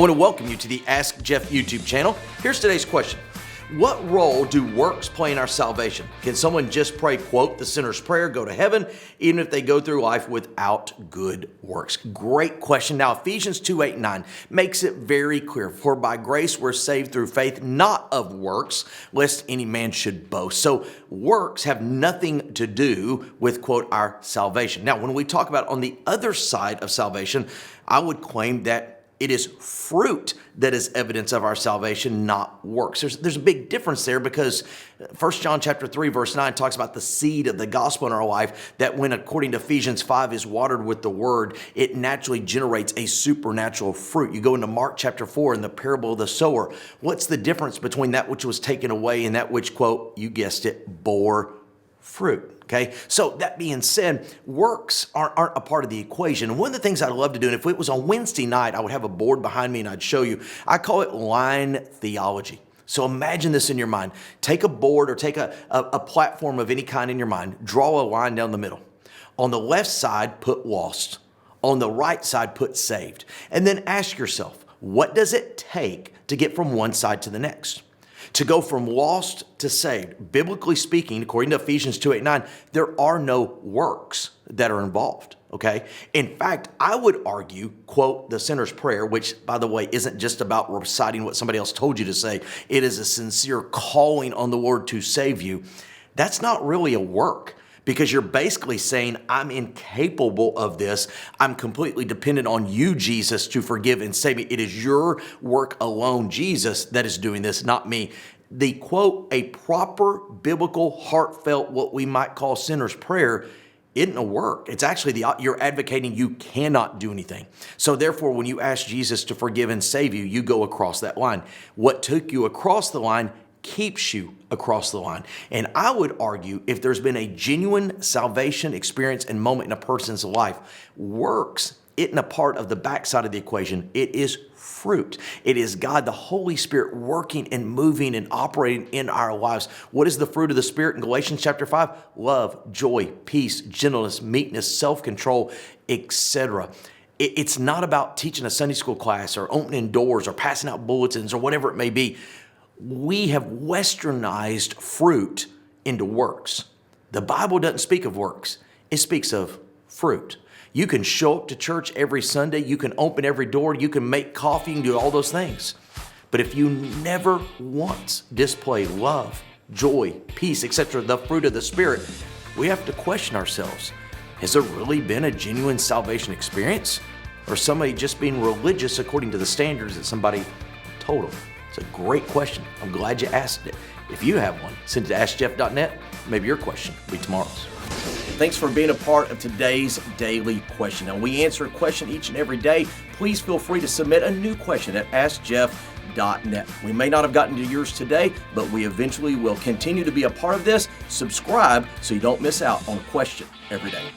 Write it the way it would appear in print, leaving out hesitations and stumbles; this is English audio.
I want to welcome you to the Ask Jeff YouTube channel. Here's today's question. What role do works play in our salvation? Can someone just pray, quote, the sinner's prayer, go to heaven, even if they go through life without good works? Great question. Now, Ephesians 2:8-9 makes it very clear. For by grace we're saved through faith, not of works, lest any man should boast. So works have nothing to do with, quote, our salvation. Now, when we talk about on the other side of salvation, I would claim that it is fruit that is evidence of our salvation, not works. There's a big difference there because 1 John chapter 3, verse 9 talks about the seed of the gospel in our life that when, according to Ephesians 5, is watered with the word, it naturally generates a supernatural fruit. You go into Mark chapter 4 in the parable of the sower. What's the difference between that which was taken away and that which, quote, you guessed it, bore fruit? Okay, so that being said, works aren't a part of the equation. And one of the things I'd love to do, and if it was on Wednesday night, I would have a board behind me and I'd show you. I call it line theology. So imagine this in your mind. Take a board or take a platform of any kind in your mind. Draw a line down the middle. On the left side, put lost. On the right side, put saved. And then ask yourself, what does it take to get from one side to the next? To go from lost to saved, biblically speaking, according to Ephesians 2:8-9, there are no works that are involved, okay? In fact, I would argue, quote, the sinner's prayer, which, by the way, isn't just about reciting what somebody else told you to say. It is a sincere calling on the Lord to save you. That's not really a work. Because you're basically saying, I'm incapable of this. I'm completely dependent on you, Jesus, to forgive and save me. It is your work alone, Jesus, that is doing this, not me. The quote, a proper biblical, heartfelt, what we might call sinner's prayer, isn't a work. It's actually you're advocating you cannot do anything. So therefore, when you ask Jesus to forgive and save you, you go across that line. What took you across the line keeps you across the line. And I would argue if there's been a genuine salvation experience and moment in a person's life, works isn't a part of the backside of the equation. It is fruit. It is God, the Holy Spirit, working and moving and operating in our lives. What is the fruit of the Spirit in Galatians chapter 5? Love, joy, peace, gentleness, meekness, self-control, etc. It's not about teaching a Sunday school class or opening doors or passing out bulletins or whatever it may be. We have westernized fruit into works. The Bible doesn't speak of works. It speaks of fruit. You can show up to church every Sunday. You can open every door. You can make coffee and do all those things. But if you never once display love, joy, peace, etc., the fruit of the Spirit, we have to question ourselves. Has there really been a genuine salvation experience? Or somebody just being religious according to the standards that somebody told them? It's a great question. I'm glad you asked it. If you have one, send it to askjeff.net. Maybe your question will be tomorrow's. Thanks for being a part of today's daily question. Now, we answer a question each and every day. Please feel free to submit a new question at askjeff.net. We may not have gotten to yours today, but we eventually will continue to be a part of this. Subscribe so you don't miss out on a question every day.